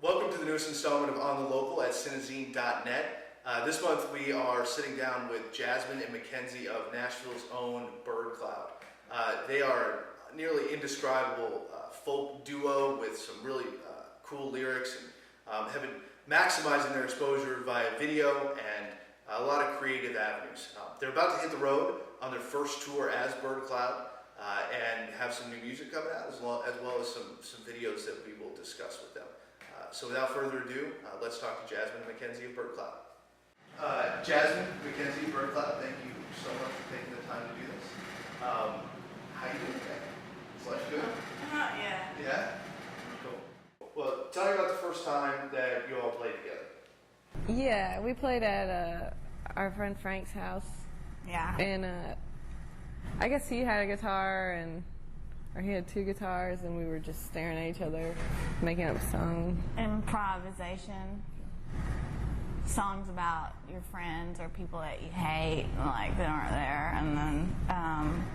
Welcome to the newest installment of On the Local at Cinezine.net. This month we are sitting down with Jasmine and Mackenzie of Nashville's own Birdcloud. They are nearly indescribable folk duo with some really cool lyrics and have been maximizing their exposure via video and a lot of creative avenues. They're about to hit the road on their first tour as Birdcloud and have some new music coming out as well as some videos that we will discuss with them. So without further ado, let's talk to Jasmine and Mackenzie of Birdcloud. Jasmine, Mackenzie, Birdcloud, thank you so much for taking the time to do this. How you doing today? Is life good? Yeah. Yeah? Cool. Well, tell me about the first time that you all played together. Yeah, we played at our friend Frank's house. Yeah. And I guess he had a guitar, or he had two guitars, and we were just staring at each other, making up songs. Improvisation. Songs about your friends or people that you hate, like that aren't there, and then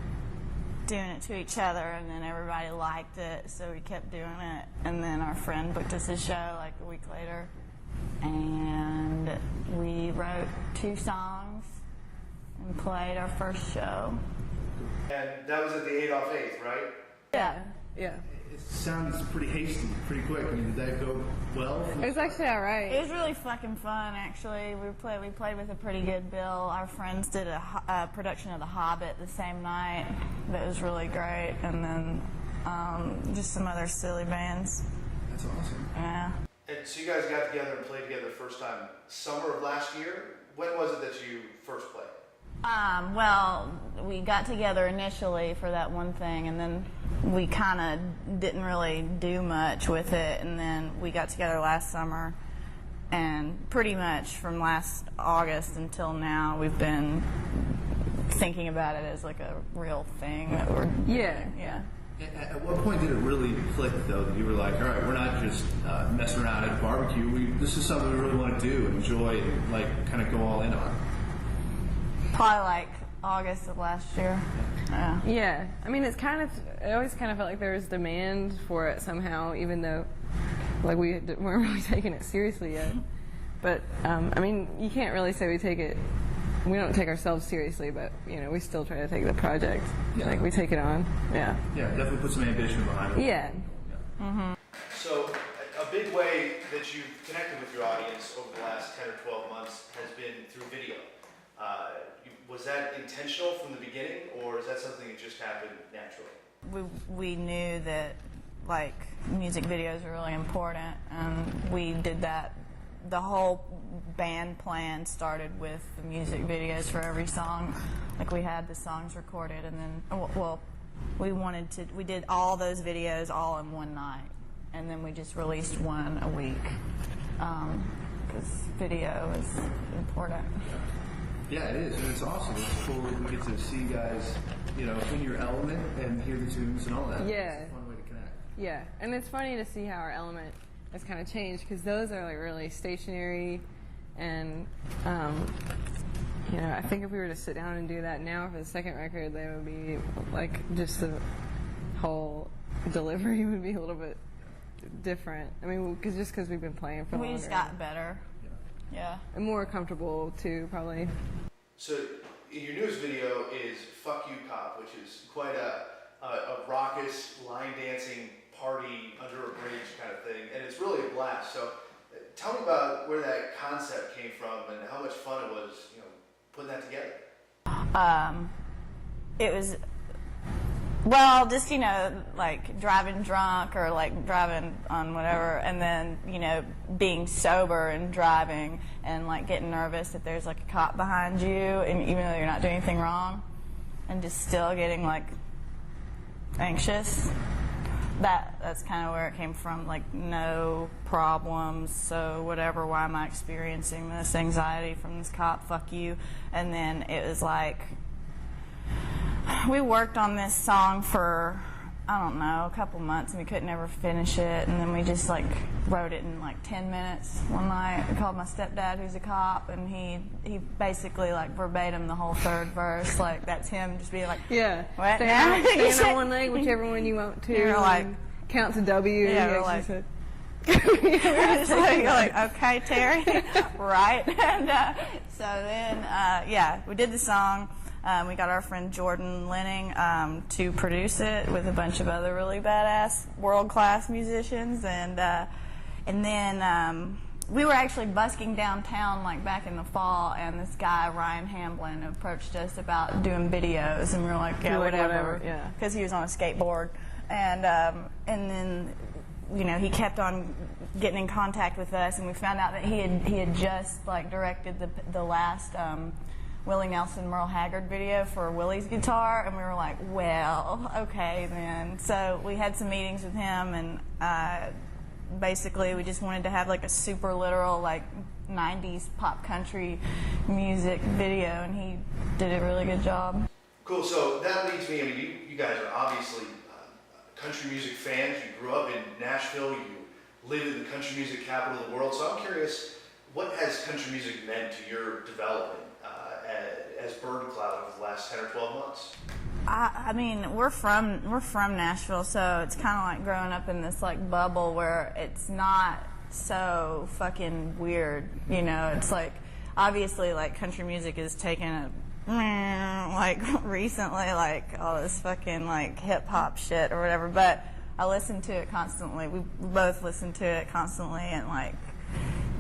doing it to each other, and then everybody liked it, so we kept doing it. And then our friend booked us a show like a week later, and we wrote 2 songs and played our first show. And that was at the 8 off 8th, right? Yeah. Yeah. It sounds pretty hasty, pretty quick. I mean, did that go well? It was actually all right. It was really fucking fun, actually. We played with a pretty good bill. Our friends did a production of The Hobbit the same night. That was really great. And then just some other silly bands. That's awesome. Yeah. And so you guys got together and played together the first time summer of last year. When was it that you first played? Well, we got together initially for that one thing, and then we kind of didn't really do much with it, and then we got together last summer, and pretty much from last August until now, we've been thinking about it as like a real thing that we're doing. Yeah. At what point did it really click, though, that you were like, all right, we're not just messing around at a barbecue. This is something we really want to do and enjoy and, like, kind of go all in on? Probably like August of last year. Yeah. Yeah. I mean, it always kind of felt like there was demand for it somehow, even though, like, we weren't really taking it seriously yet. But, I mean, you can't really say we don't take ourselves seriously, but, you know, we still try to take the project. Yeah. Like, we take it on. Yeah. Yeah, definitely put some ambition behind it. Yeah. Mm-hmm. So a big way that you've connected with your audience over the last 10 or 12 months has been through video. Was that intentional from the beginning, or is that something that just happened naturally? We knew that, like, music videos are really important, and we did that. The whole band plan started with the music videos for every song. Like, we had the songs recorded, and then, well, we did all those videos all in one night, and then we just released one a week, because video is important. Yeah, it is, and it's awesome. It's cool that we get to see you guys, you know, in your element and hear the tunes and all that. Yeah. It's a fun way to connect. Yeah, and it's funny to see how our element has kind of changed, because those are like really stationary, and you know, I think if we were to sit down and do that now for the second record, they would be like, just the whole delivery would be a little bit different. I mean, because we've been playing for longer. We just got better. Yeah. And more comfortable too, probably. So your newest video is Fuck You Cop, which is quite a raucous, line dancing party under a bridge kind of thing, and it's really a blast. So tell me about where that concept came from and how much fun it was, you know, putting that together. It was, well, just, you know, like driving drunk or like driving on whatever, and then, you know, being sober and driving and like getting nervous that there's like a cop behind you, and even though you're not doing anything wrong, and just still getting like anxious. That's kind of where it came from, like no problems, so whatever, why am I experiencing this anxiety from this cop, fuck you. And then it was like, we worked on this song for, I don't know, a couple months, and we couldn't ever finish it, and then we just like wrote it in like 10 minutes one night. We called my stepdad, who's a cop, and he basically like verbatim the whole third verse, like that's him just being like, Yeah. what? Stand on one leg, whichever one you want to. You're like, count to W. Yeah, he we're actually like, said. So you're like, okay, Terry, right? And so then, yeah, we did the song. We got our friend Jordan Lenning to produce it with a bunch of other really badass world-class musicians, and then we were actually busking downtown like back in the fall, and this guy Ryan Hamblin approached us about doing videos, and we were like, yeah, You're like, whatever, yeah, because he was on a skateboard, and then he kept on getting in contact with us, and we found out that he had just like directed the last Willie Nelson Merle Haggard video for Willie's guitar, and we were like, well, okay then. So we had some meetings with him, and basically we just wanted to have like a super literal like 90s pop country music video, and he did a really good job. Cool. So that leads me. I mean, you guys are obviously country music fans. You grew up in Nashville. You live in the country music capital of the world. So I'm curious, what has country music meant to your development as Birdcloud over the last 10 or 12 months? I mean, we're from Nashville, so it's kind of like growing up in this like bubble where it's not so fucking weird, It's like obviously like country music is taking a like recently, like all this fucking like hip hop shit or whatever, but I listen to it constantly. We both listen to it constantly and like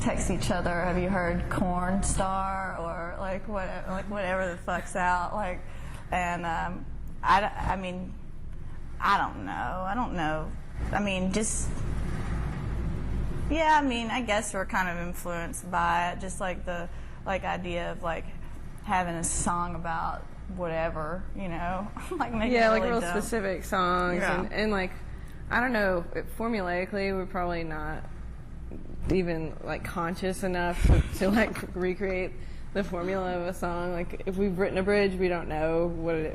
text each other, have you heard Corn Star, or like whatever the fuck's out, like, and I mean I don't know, I mean just, yeah, I mean I guess we're kind of influenced by it, just like the like idea of like having a song about whatever, like making it like really real dumb. specific songs, Yeah. and like, I don't know, formulaically we're probably not even like conscious enough to like recreate the formula of a song. Like if we've written a bridge, we don't know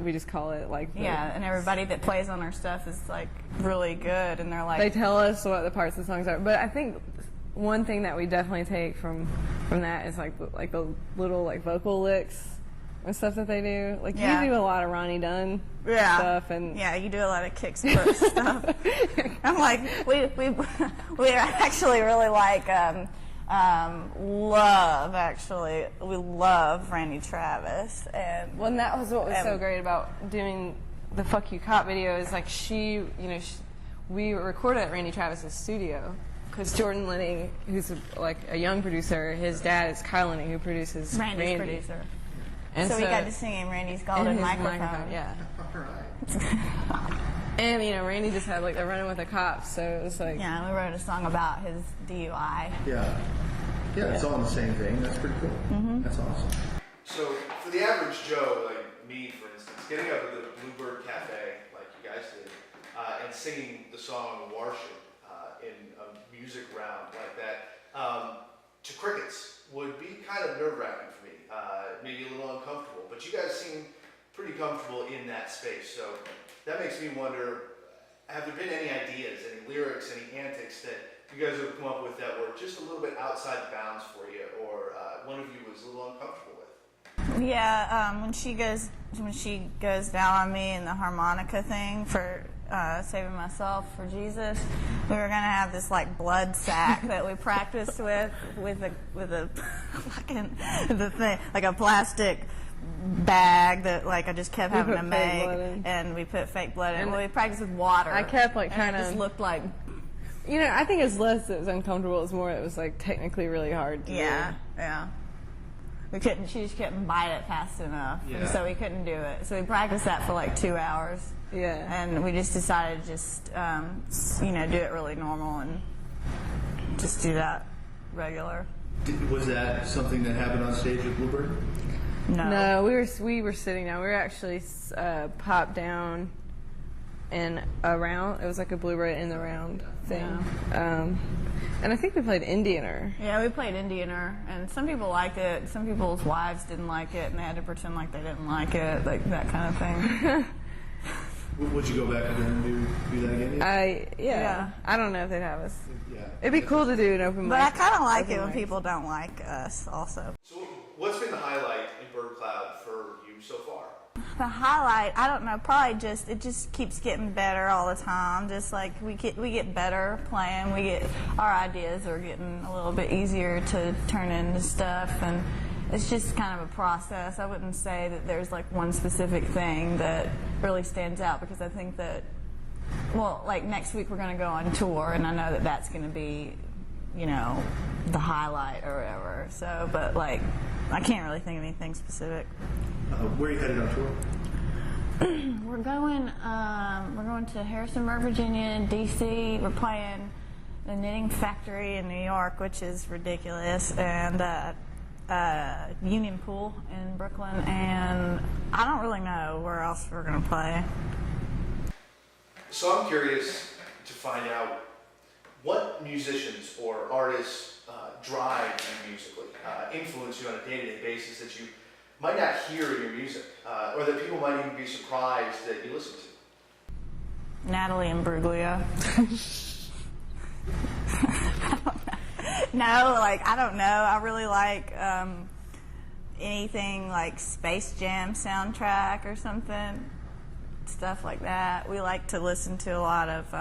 we just call it like Yeah, and everybody that plays on our stuff is like really good, and they're like, they tell us what the parts of the songs are. But I think one thing that we definitely take from that is like the little like vocal licks and stuff that they do. Like Yeah. you do a lot of Ronnie Dunn stuff, and yeah, you do a lot of kick spurt stuff. I'm like, we actually really like we love Randy Travis, and well, and that was what was so great about doing the "Fuck You Cop" video is like we recorded at Randy Travis's studio. Because Jordan Lenning, who's like a young producer, his dad is Kyle Lenning, who produces Randy's Randy. producer. And so we got to sing in Randy's golden his microphone. Yeah. And Randy just had like the running with the cops, so it was like Yeah, we wrote a song about his DUI. Yeah, it's all in the same vein. That's pretty cool. Mm-hmm. That's awesome. So for the average Joe, like me, for instance, getting up at the Bluebird Cafe, like you guys did, and singing the song Warship in a music round like that, to crickets would be kind of nerve-wracking for me, maybe a little uncomfortable. But you guys seem pretty comfortable in that space, so that makes me wonder, have there been any ideas, any lyrics, any antics that you guys have come up with that were just a little bit outside the bounds for you, or one of you was a little uncomfortable with? Yeah, when she goes down on me in the harmonica thing for saving myself for Jesus, we were gonna have this like blood sack that we practiced with a fucking the thing, like a plastic bag that like I just kept having to make, and we put fake blood in. And well, we practiced with water. I kept like trying and it to just looked like, I think it's less that it was uncomfortable, it's more it was like technically really hard to do. Yeah. She just couldn't bite it fast enough, and so we couldn't do it. So we practiced that for like 2 hours. Yeah. And we just decided to just, do it really normal and just do that regular. Was that something that happened on stage with Bluebird? No. We were sitting down. We were actually popped down and around. It was like a Bluebird in the round thing. Yeah. And I think we played Indianer. Yeah, we played Indianer, and some people liked it. Some people's wives didn't like it, and they had to pretend like they didn't like it, like that kind of thing. Would you go back and do that again? Yeah. I don't know if they'd have us. Yeah. It'd be cool to do an open mic. But I kind of like open it when mic. people don't like us, also. So what's been the highlight in Birdcloud for you so far? The highlight, I don't know, probably just, it just keeps getting better all the time. Just like we get better playing, our ideas are getting a little bit easier to turn into stuff, and it's just kind of a process. I wouldn't say that there's like one specific thing that really stands out, because I think that, well, like next week we're going to go on tour, and I know that that's going to be, you know, the highlight or whatever. So, but like, I can't really think of anything specific. Where are you headed on tour? We're going to Harrisonburg, Virginia, D.C. We're playing the Knitting Factory in New York, which is ridiculous, and Union Pool in Brooklyn, and I don't really know where else we're going to play. So I'm curious to find out what musicians or artists drive you musically, influence you on a day-to-day basis that you might not hear in your music, or that people might even be surprised that you listen to. Natalie Imbruglia. No, like, I don't know. I really like anything like Space Jam soundtrack or something, stuff like that. We like to listen to a lot of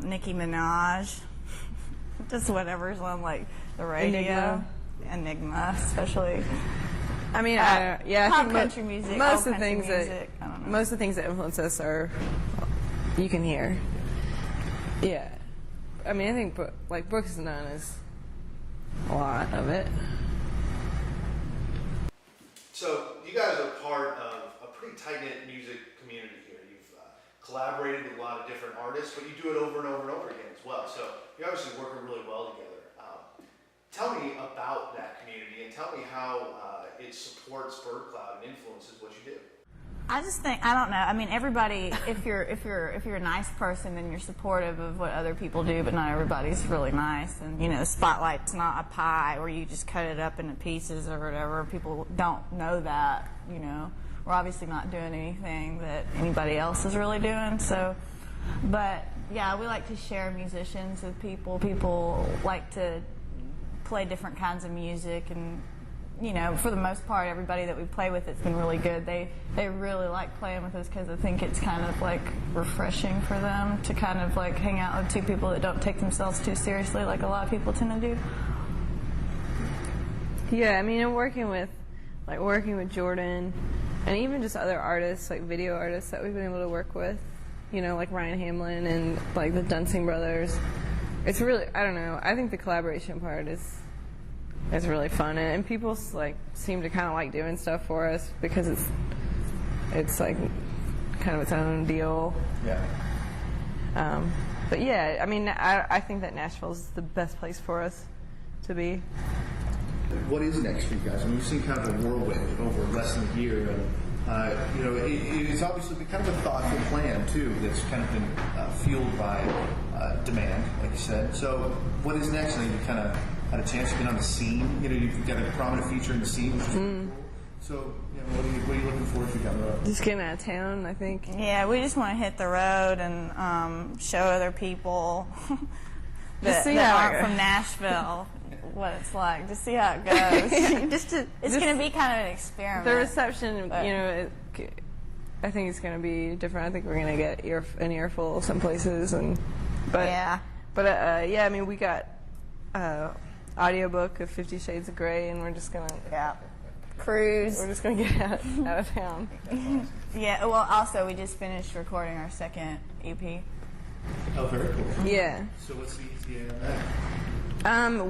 Nicki Minaj, just whatever's on like the radio. Enigma especially. I mean, I think country music. Most of the country things music, I don't know. most of the things that influence us are you can hear. Yeah, I mean, I think like Brooks and Dunn is a lot of it. So you guys are part of a pretty tight-knit music community here. You've collaborated with a lot of different artists, but you do it over and over and over again as well. So you're obviously working really well together. Tell me about that community, and tell me how it supports Birdcloud and influences what you do. I just think, I don't know. I mean, everybody, if you're a nice person, then you're supportive of what other people do, but not everybody's really nice. And, you know, the spotlight's not a pie where you just cut it up into pieces or whatever. People don't know that, you know. We're obviously not doing anything that anybody else is really doing, so. But, yeah, we like to share musicians with people. People like to play different kinds of music, and you know, for the most part, everybody that we play with, it's been really good. They really like playing with us because I think it's kind of like refreshing for them to kind of like hang out with two people that don't take themselves too seriously like a lot of people tend to do. Yeah, I mean, I'm working with Jordan, and even just other artists, like video artists that we've been able to work with, you know, like Ryan Hamlin and like the Dunsing brothers. It's really, I don't know, I think the collaboration part is really fun, and people like seem to kind of like doing stuff for us because it's like kind of its own deal. Yeah. But yeah, I mean, I think that Nashville's the best place for us to be. What is next for you guys? I mean, we've seen kind of a whirlwind over less than a year, and you know, it's obviously been kind of a thoughtful plan too. That's kind of been fueled by demand, like you said. So, what is next? I think you kind of had a chance to get on the scene. You know, you've got a prominent feature in the scene, which is really cool. So, you know, what are you looking forward to down the road? Just getting out of town, I think. Yeah, we just want to hit the road and show other people that aren't from Nashville what it's like. Just see how it goes. It's going to be kind of an experiment. The reception, you know, I think it's going to be different. I think we're going to get an earful some places, yeah. I mean, we got audiobook of 50 Shades of Grey, and we're just going to cruise. We're just going to get out of town. Yeah. Well, also we just finished recording our second EP. Oh, very cool. Yeah. So what's the ETA on that?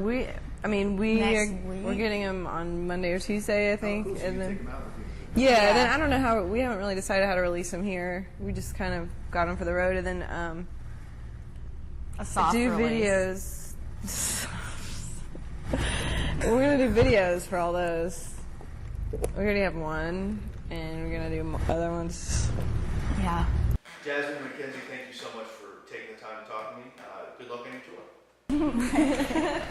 We're getting them on Monday or Tuesday, I think. Oh, cool. So and you then take them out with you. yeah, then I don't know how, we haven't really decided how to release them here. We just kind of got them for the road, and then A soft do release. videos. We're gonna do videos for all those. We already have one, and we're gonna do other ones. Yeah. Jasmine and Mackenzie, thank you so much for taking the time to talk to me. Good luck on your tour.